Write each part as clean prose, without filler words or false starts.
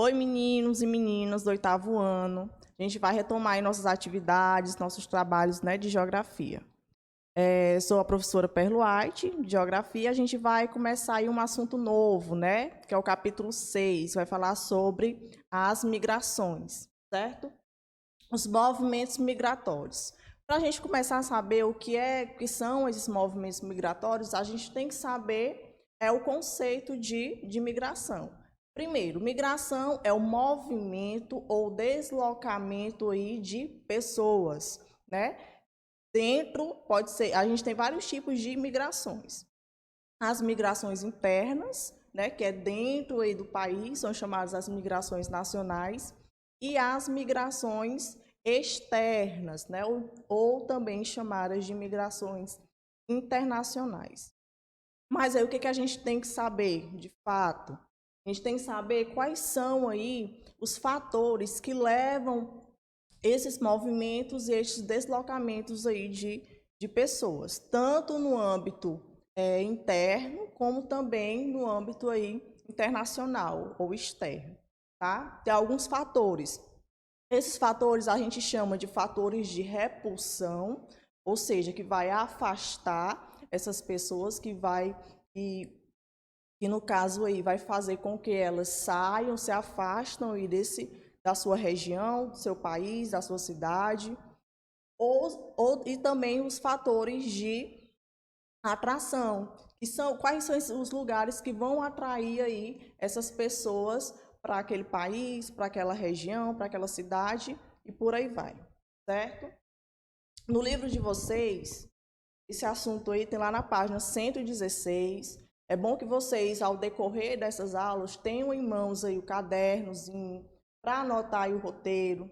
Oi, meninos e meninas do 8º ano. A gente vai retomar aí nossas atividades, nossos trabalhos, né, de geografia. Sou a professora Perlo White, de geografia. A gente vai começar aí um assunto novo, né, que é o capítulo 6, vai falar sobre as migrações, certo? Os movimentos migratórios. Para a gente começar a saber o que são esses movimentos migratórios, a gente tem que saber o conceito de migração. Primeiro, migração é o movimento ou deslocamento aí de pessoas, né? Pode ser, a gente tem vários tipos de migrações. As migrações internas, né, que é dentro aí do país, são chamadas as migrações nacionais, e as migrações externas, né, ou também chamadas de migrações internacionais. Mas aí o que a gente tem que saber, de fato? A gente tem que saber quais são aí os fatores que levam esses movimentos e esses deslocamentos aí de pessoas, tanto no âmbito interno, como também no âmbito aí internacional ou externo, tá? Tem alguns fatores. Esses fatores a gente chama de fatores de repulsão, ou seja, que vai afastar essas pessoas, que no caso aí vai fazer com que elas saiam, se afastam aí da sua região, do seu país, da sua cidade, e também os fatores de atração, que são quais são os lugares que vão atrair aí essas pessoas para aquele país, para aquela região, para aquela cidade e por aí vai, certo? No livro de vocês, esse assunto aí tem lá na página 116. É bom que vocês, ao decorrer dessas aulas, tenham em mãos aí o cadernozinho para anotar aí o roteiro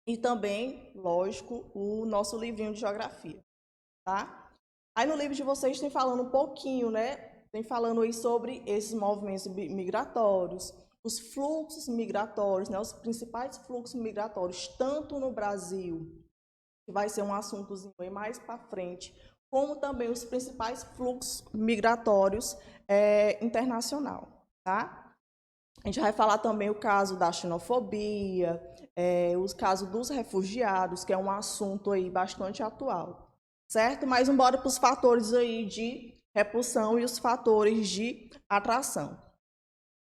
e também, lógico, o nosso livrinho de geografia, tá? Aí no livro de vocês tem falando um pouquinho, né? Tem falando aí sobre esses movimentos migratórios, os fluxos migratórios, né? Os principais fluxos migratórios, tanto no Brasil, que vai ser um assuntozinho aí mais para frente, como também os principais fluxos migratórios internacional, tá? A gente vai falar também o caso da xenofobia, os casos dos refugiados, que é um assunto aí bastante atual, certo? Mas vamos embora para os fatores aí de repulsão e os fatores de atração.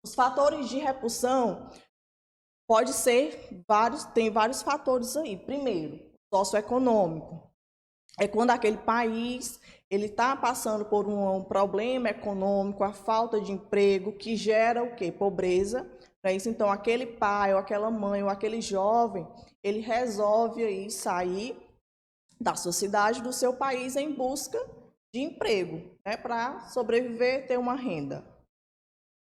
Os fatores de repulsão pode ser tem vários fatores aí. Primeiro, socioeconômico. É quando aquele país ele está passando por um problema econômico, a falta de emprego, que gera o quê? Pobreza. Para isso, então, aquele pai, ou aquela mãe, ou aquele jovem, ele resolve aí sair da sua cidade, do seu país, em busca de emprego, né, para sobreviver, ter uma renda.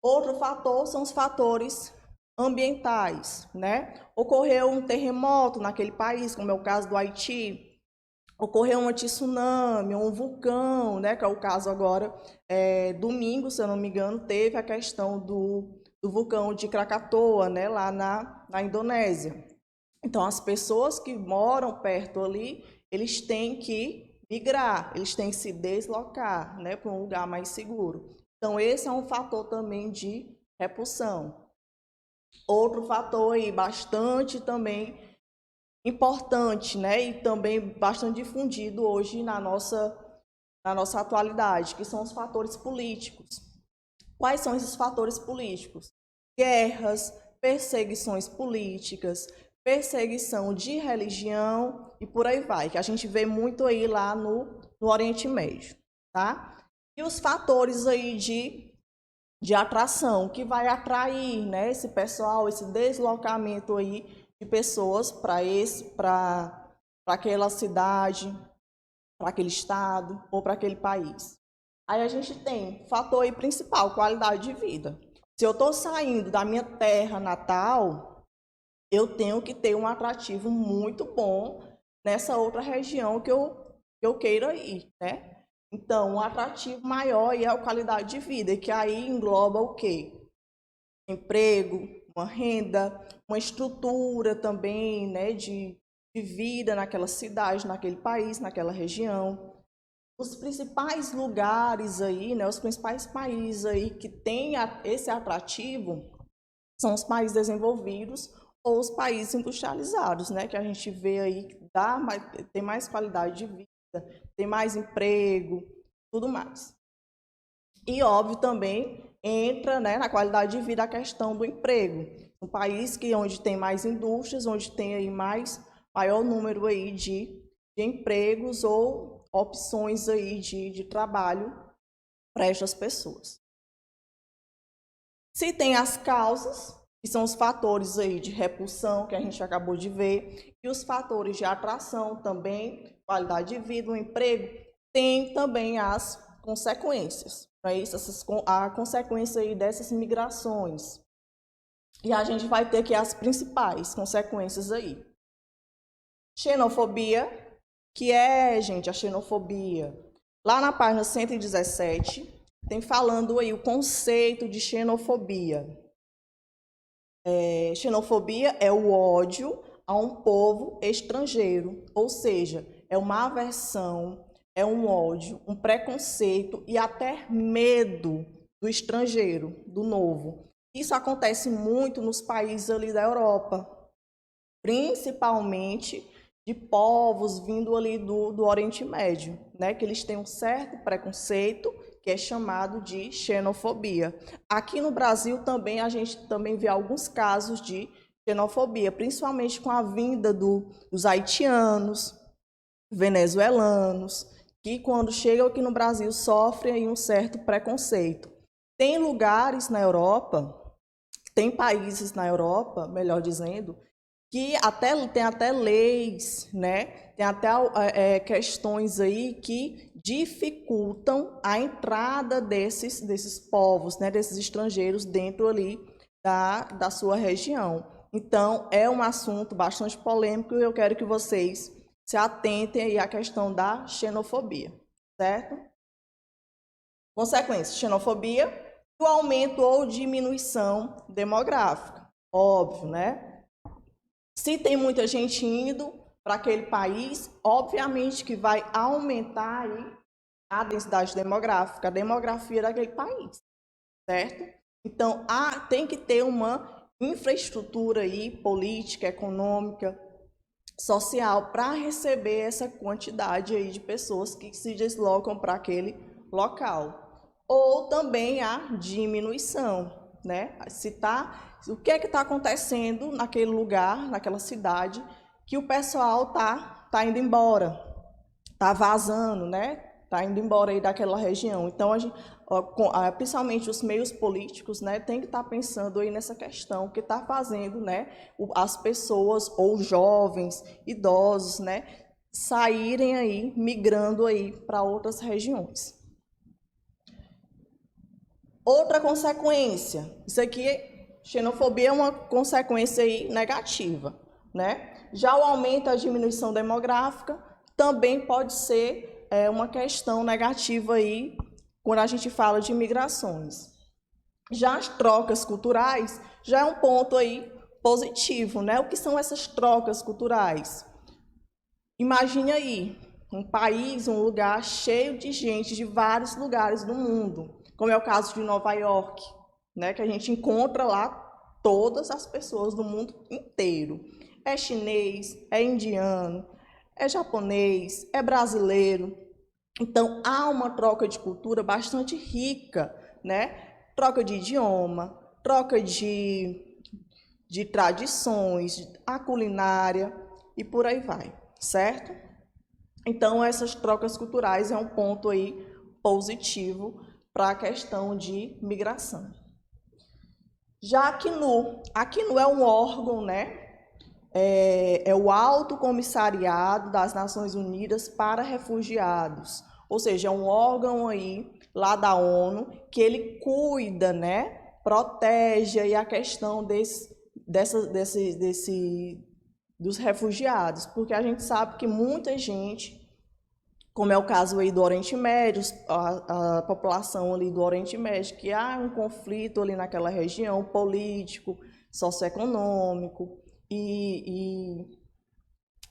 Outro fator são os fatores ambientais, né? Ocorreu um terremoto naquele país, como é o caso do Haiti, ocorreu um tsunami, um vulcão, né? Que é o caso agora, domingo, se eu não me engano, teve a questão do vulcão de Krakatoa, né? Lá na Indonésia. Então, as pessoas que moram perto ali, eles têm que migrar, eles têm que se deslocar, né? Para um lugar mais seguro. Então, esse é um fator também de repulsão. Outro fator aí bastante também importante, né, e também bastante difundido hoje na nossa atualidade, que são os fatores políticos. Quais são esses fatores políticos? Guerras, perseguições políticas, perseguição de religião e por aí vai, que a gente vê muito aí lá no Oriente Médio, tá? E os fatores aí de atração, que vai atrair, né, esse pessoal, esse deslocamento aí de pessoas para aquela cidade, para aquele estado ou para aquele país. Aí a gente tem o fator aí principal, qualidade de vida. Se eu estou saindo da minha terra natal, eu tenho que ter um atrativo muito bom nessa outra região que eu queira ir, né? Então, um atrativo maior é a qualidade de vida, que aí engloba o quê? Emprego, uma renda, uma estrutura também, né, de vida naquela cidade, naquele país, naquela região. Os principais lugares aí, né, os principais países aí que tem esse atrativo são os países desenvolvidos ou os países industrializados, né? Que a gente vê aí que tem mais qualidade de vida, tem mais emprego, tudo mais. E, óbvio, também entra, né, na qualidade de vida a questão do emprego. Um país onde tem mais indústrias, onde tem aí maior número aí de empregos ou opções aí de trabalho para estas pessoas. Se tem as causas, que são os fatores aí de repulsão, que a gente acabou de ver, e os fatores de atração também, qualidade de vida, o emprego, tem também as consequências. Para isso, a consequência aí dessas migrações. E a gente vai ter aqui as principais consequências aí. Xenofobia, que é, gente, a xenofobia. Lá na página 117, tem falando aí o conceito de xenofobia. Xenofobia é o ódio a um povo estrangeiro, ou seja, é uma aversão, é um ódio, um preconceito e até medo do estrangeiro, do novo. Isso acontece muito nos países ali da Europa, principalmente de povos vindo ali do Oriente Médio, né? Que eles têm um certo preconceito, que é chamado de xenofobia. Aqui no Brasil também a gente também vê alguns casos de xenofobia, principalmente com a vinda dos haitianos, venezuelanos, que quando chegam aqui no Brasil sofrem aí um certo preconceito. Tem lugares na Europa, tem países na Europa, melhor dizendo, que tem até leis, né? Tem até questões aí que dificultam a entrada desses povos, né? Desses estrangeiros dentro ali da sua região. Então, é um assunto bastante polêmico e eu quero que vocês se atentem aí à questão da xenofobia, certo? Consequência, xenofobia, o aumento ou diminuição demográfica, óbvio, né? Se tem muita gente indo para aquele país, obviamente que vai aumentar aí a densidade demográfica, a demografia daquele país, certo? Então, tem que ter uma infraestrutura aí, política, econômica, social, para receber essa quantidade aí de pessoas que se deslocam para aquele local. Ou também a diminuição, né? O que é que está acontecendo naquele lugar, naquela cidade, que o pessoal tá indo embora, tá vazando, né? Tá indo embora aí daquela região. Então, principalmente os meios políticos, né, tem que estar pensando aí nessa questão que está fazendo, né, as pessoas ou jovens, idosos, né, saírem aí, migrando aí para outras regiões. Outra consequência, isso aqui, xenofobia é uma consequência aí negativa, né? Já o aumento, a diminuição demográfica também pode ser uma questão negativa aí quando a gente fala de migrações. Já as trocas culturais já é um ponto aí positivo, né? O que são essas trocas culturais? Imagine aí um país, um lugar cheio de gente de vários lugares do mundo, como é o caso de Nova York, né? Que a gente encontra lá todas as pessoas do mundo inteiro. É chinês, é indiano, é japonês, é brasileiro. Então, há uma troca de cultura bastante rica, né? Troca de idioma, troca de tradições, a culinária e por aí vai, certo? Então, essas trocas culturais é um ponto aí positivo para a questão de migração. Já a Acnur é um órgão, né? É o Alto Comissariado das Nações Unidas para Refugiados, ou seja, é um órgão aí lá da ONU que ele cuida, né? Protege aí a questão dos refugiados, porque a gente sabe que muita gente, como é o caso aí do Oriente Médio, a população ali do Oriente Médio, que há um conflito ali naquela região político, socioeconômico e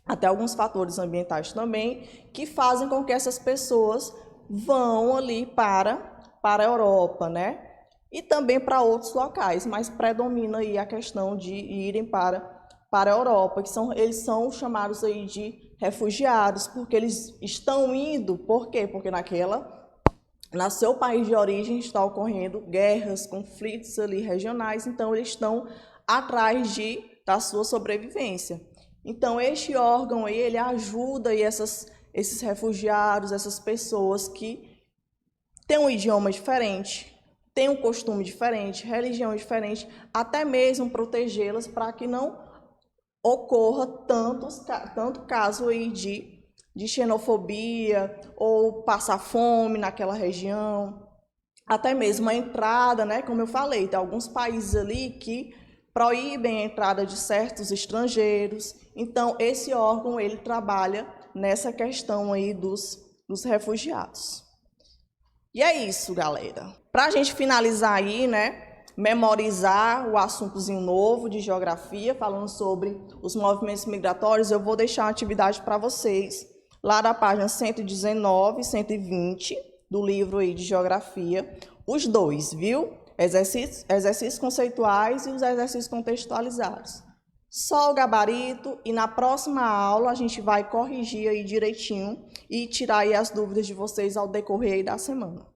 até alguns fatores ambientais também, que fazem com que essas pessoas vão ali para a Europa, né? e também para outros locais, mas predomina aí a questão de irem para a Europa, eles são chamados aí de refugiados, porque eles estão indo, por quê? Porque no seu país de origem está ocorrendo guerras, conflitos ali regionais, então eles estão atrás da sua sobrevivência. Então este órgão aí, ele ajuda aí esses refugiados, essas pessoas que têm um idioma diferente, têm um costume diferente, religião diferente, até mesmo protegê-las para que não ocorra tanto caso aí de xenofobia ou passar fome naquela região, até mesmo a entrada, né? Como eu falei, tem alguns países ali que proíbem a entrada de certos estrangeiros. Então, esse órgão, ele trabalha nessa questão aí dos refugiados. E é isso, galera. Para a gente finalizar aí, né? Memorizar o assuntozinho novo de geografia, falando sobre os movimentos migratórios, eu vou deixar uma atividade para vocês, lá da página 119 e 120 do livro aí de geografia, os dois, viu? Exercícios conceituais e os exercícios contextualizados. Só o gabarito, e na próxima aula a gente vai corrigir aí direitinho e tirar aí as dúvidas de vocês ao decorrer aí da semana.